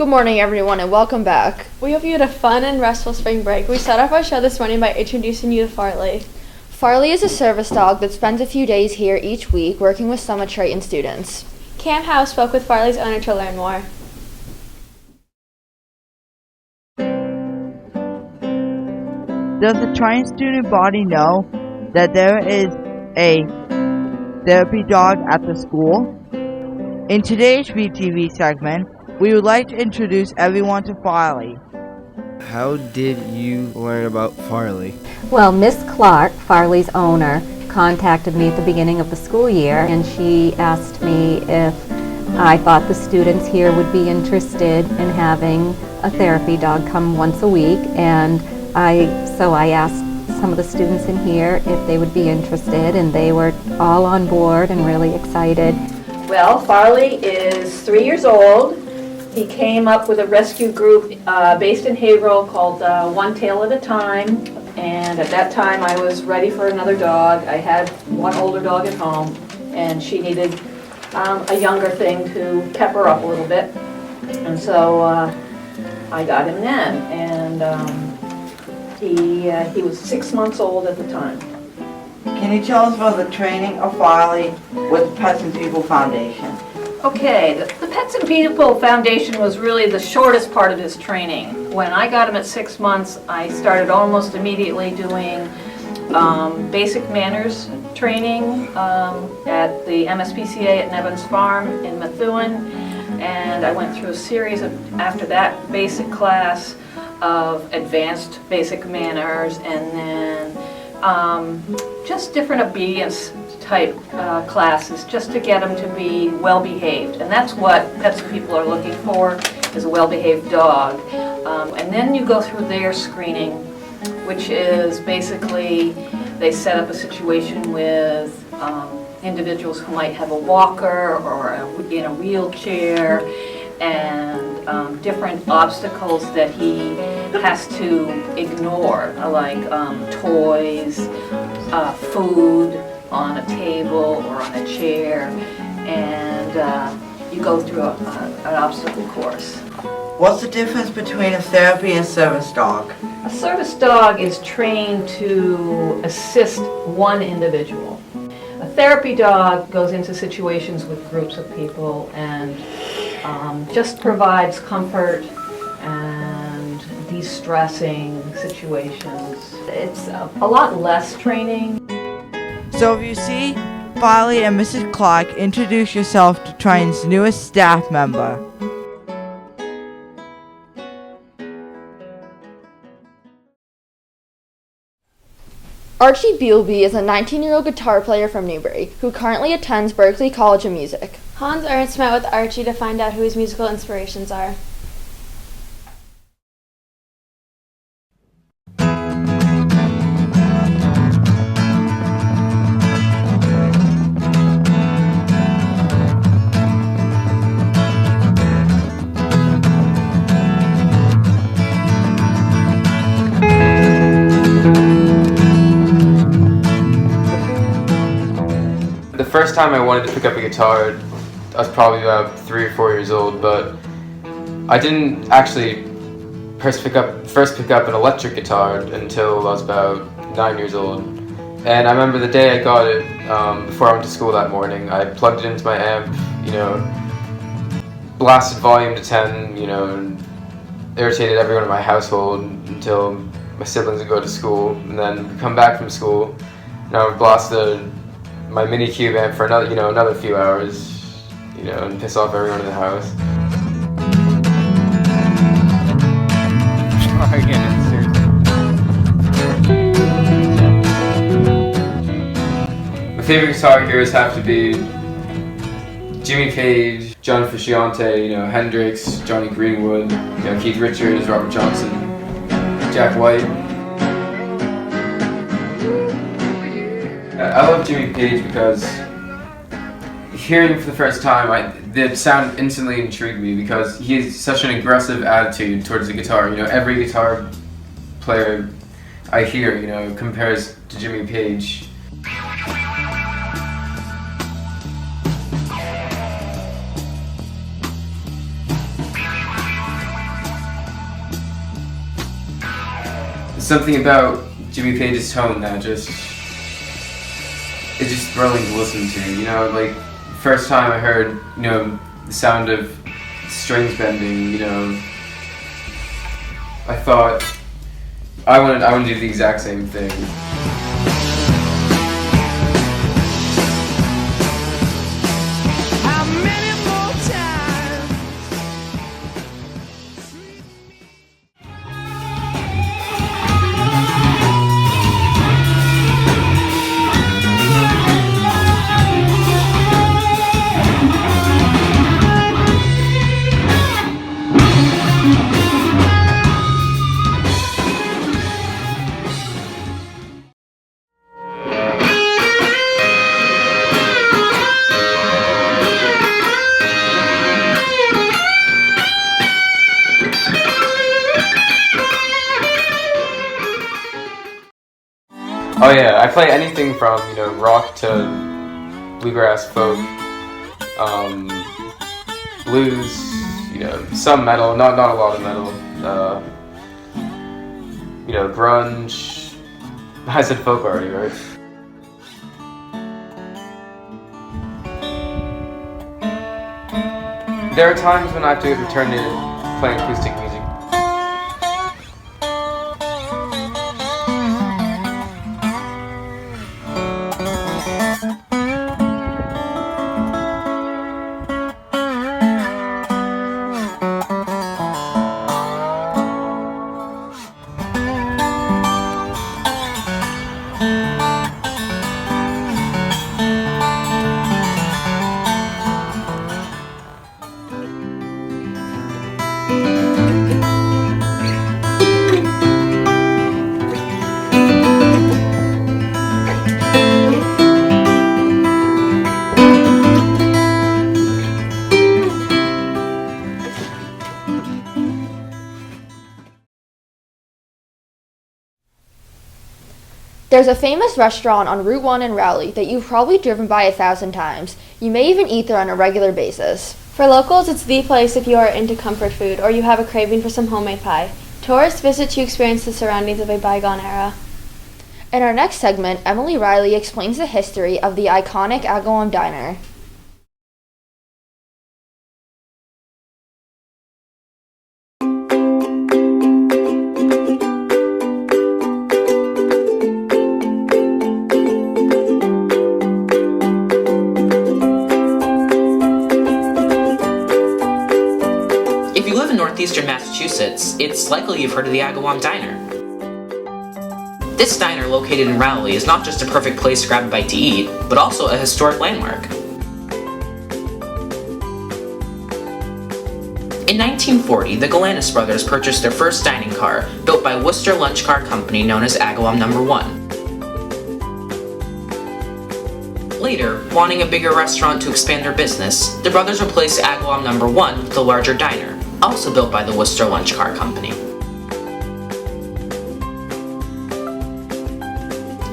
Good morning, everyone, and welcome back. We hope you had a fun and restful spring break. We start off our show this morning by introducing you to Farley. Farley is a service dog that spends a few days here each week working with some of Triton students. Cam Howe spoke with Farley's owner to learn more. Does the Triton student body know that there is a therapy dog at the school? In today's VTV segment, we would like to introduce everyone to Farley. How did you learn about Farley? Well, Miss Clark, Farley's owner, contacted me at the beginning of the school year, and she asked me if I thought the students here would be interested in having a therapy dog come once a week, and so I asked some of the students in here if they would be interested, and they were all on board and really excited. Well, Farley is 3 years old. He came up with a rescue group based in Haverhill called One Tail at a Time, and at that time I was ready for another dog. I had one older dog at home, and she needed a younger thing to pep her up a little bit, and so I got him then, and he was 6 months old at the time. Can you tell us about the training of Farley with Pets and People Foundation? Okay, the Pets and People Foundation was really the shortest part of his training. When I got him at 6 months, I started almost immediately doing basic manners training at the MSPCA at Nevins Farm in Methuen, and I went through a series of, after that basic class, of advanced basic manners, and then just different obedience type classes, just to get them to be well behaved, and that's what Pets and People are looking for, is a well behaved dog. And then you go through their screening, which is basically they set up a situation with individuals who might have a walker or in a wheelchair, and different obstacles that he has to ignore, like toys, food on a table or on a chair, and you go through an obstacle course. What's the difference between a therapy and service dog? A service dog is trained to assist one individual. A therapy dog goes into situations with groups of people and just provides comfort and de-stressing situations. It's a lot less training. So if you see Farley and Mrs. Clark, introduce yourself to Triton's newest staff member. Archie Bealby is a 19-year-old guitar player from Newbury who currently attends Berklee College of Music. Hans Ernst met with Archie to find out who his musical inspirations are. The first time I wanted to pick up a guitar, I was probably about 3 or 4 years old, but I didn't actually first pick up an electric guitar until I was about 9 years old. And I remember the day I got it, before I went to school that morning, I plugged it into my amp, blasted volume to 10, and irritated everyone in my household until my siblings would go to school, and then come back from school, and I would blast my mini cube amp for another few hours, and piss off everyone in the house. My favorite guitar heroes have to be Jimmy Page, John Frusciante, Hendrix, Johnny Greenwood, Keith Richards, Robert Johnson, Jack White. I love Jimmy Page because hearing him for the first time, the sound instantly intrigued me because he has such an aggressive attitude towards the guitar. Every guitar player I hear, compares to Jimmy Page. something about Jimmy Page's tone that it's just thrilling to listen to. You know, like first time I heard, you know, the sound of strings bending, you know, I thought I want to do the exact same thing. Oh yeah, I play anything from, you know, rock to bluegrass, folk, blues, you know, some metal, not a lot of metal, you know, grunge. I said folk already, right? There are times when I have to return to playing acoustic music. There's a famous restaurant on Route 1 in Rowley that you've probably driven by 1,000 times. You may even eat there on a regular basis. For locals, it's the place if you are into comfort food or you have a craving for some homemade pie. Tourists visit to experience the surroundings of a bygone era. In our next segment, Emily Riley explains the history of the iconic Agawam Diner. If you live in northeastern Massachusetts, it's likely you've heard of the Agawam Diner. This diner, located in Rowley, is not just a perfect place to grab a bite to eat, but also a historic landmark. In 1940, the Galanis brothers purchased their first dining car, built by Worcester lunch car company known as Agawam No. 1. Later, wanting a bigger restaurant to expand their business, the brothers replaced Agawam No. 1 with a larger diner, also built by the Worcester lunch car company.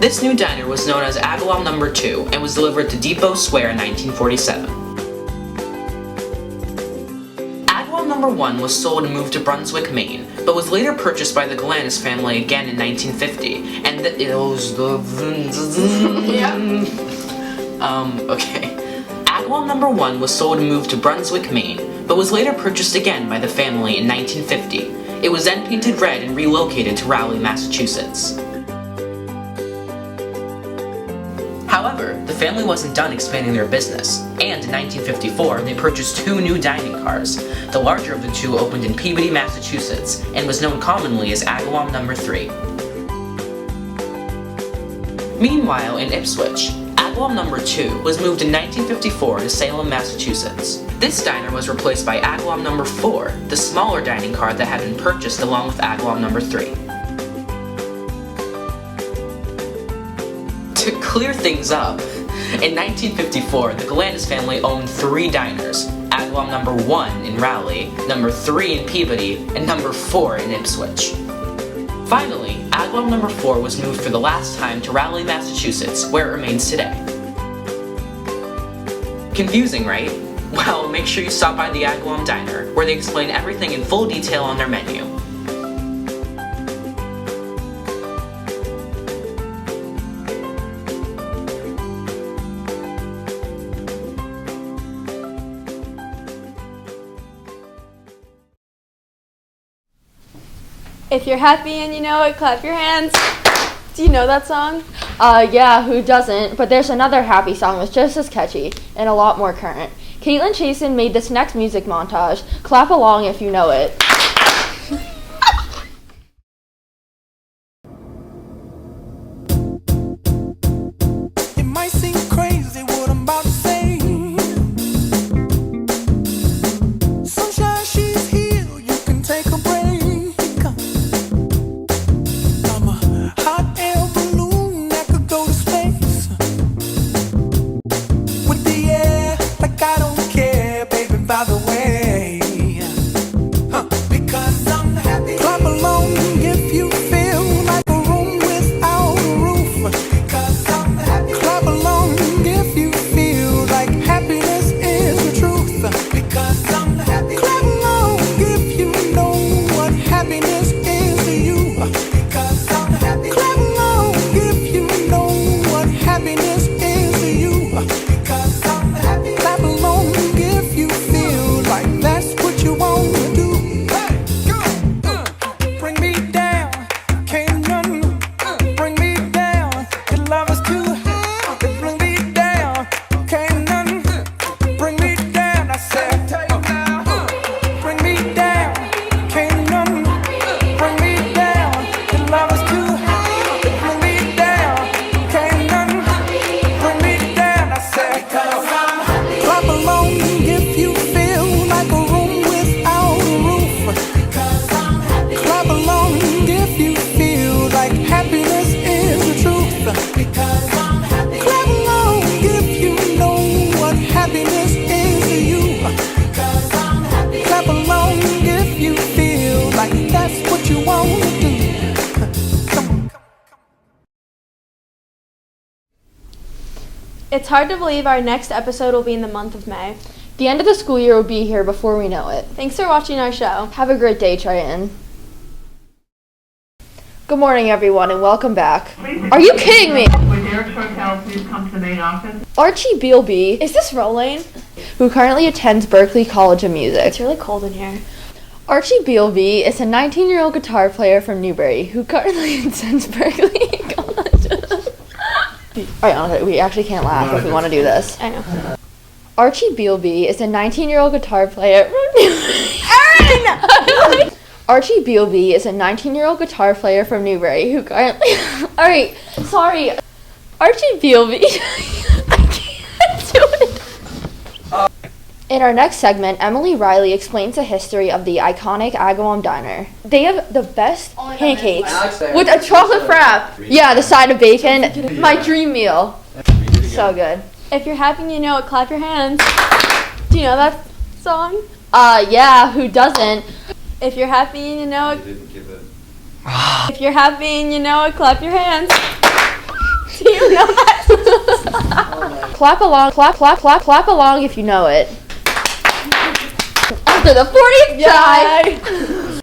This new diner was known as Agawam No. 2 and was delivered to Depot Square in 1947. Agawam No. 1 was sold and moved to Brunswick, Maine, but was later purchased by the Galanis family again in 1950, and Agawam No. 1 was sold and moved to Brunswick, Maine, but was later purchased again by the family in 1950. It was then painted red and relocated to Rowley, Massachusetts. However, the family wasn't done expanding their business, and in 1954 they purchased 2 new dining cars. The larger of the 2 opened in Peabody, Massachusetts, and was known commonly as Agawam No. 3. Meanwhile, in Ipswich, Agawam No. 2 was moved in 1954 to Salem, Massachusetts. This diner was replaced by Agawam No. 4, the smaller dining car that had been purchased along with Agawam No. 3. To clear things up, in 1954, the Galanis family owned 3 diners, Agawam No. 1 in Rowley, No. 3 in Peabody, and No. 4 in Ipswich. Finally, Agawam No. 4 was moved for the last time to Rowley, Massachusetts, where it remains today. Confusing, right? Well, make sure you stop by the Agawam Diner, where they explain everything in full detail on their menu. If you're happy and you know it, clap your hands. Do you know that song? Yeah, who doesn't? But there's another happy song that's just as catchy and a lot more current. Caitlin Chasen made this next music montage. Clap along if you know it. It might seem crazy what I'm about to say. Sunshine, she's here, you can take a break. I'm a hot air balloon that could go to space. With the air, like I don't care, baby, by the way. Because I'm happy. Clap along if you feel like a room without a roof. Because I'm happy. Clap along if you feel like happiness is the truth. Because I'm happy. Clap along if you know what happiness is to you. Because I'm happy. Clap along if you know what happiness is to you. Because I'm happy. Clap along if you feel like that's what you want to do. Bring me down, can't none bring me down. Your love is too high. Bring me down, can't none bring me down. I said, bring me down, can't none bring me down. Your love is too high. Bring me down, can't none bring me down. I said, clap along if you feel like a room without a roof. Clap along if you feel like happiness is the truth. Because I'm happy. Clap along if you know what happiness is to you. Because I'm happy. Clap along if you feel like that's what you want to do. Come on. It's hard to believe our next episode will be in the month of May. The end of the school year will be here before we know it. Thanks for watching our show. Have a great day, Triton. Good morning, everyone, and welcome back. Are you kidding me? Would Derek Hotel please come to the main office? Archie Bealby, Is this rolling? who currently attends Berklee College of Music. It's really cold in here. Archie Bealby is a 19-year-old guitar player from Newbury who currently attends Berklee College. Alright, honestly, we actually can't laugh if we want to do this. I know. Archie Bealby is a 19-year-old guitar player from Newbury. Archie Bealby is a 19-year-old guitar player from Newbury who currently... Alright, sorry. Archie Bealby... I can't do it. In our next segment, Emily Riley explains the history of the iconic Agawam Diner. They have the best pancakes with a chocolate frap. Yeah, the side of bacon. My dream meal. So good. If you're happy and you know it, clap your hands. Do you know that song? Yeah, who doesn't? If you're happy and you know it. If you're happy and you know it, clap your hands. Do you know that? Clap along, clap along if you know it. After the 40th try.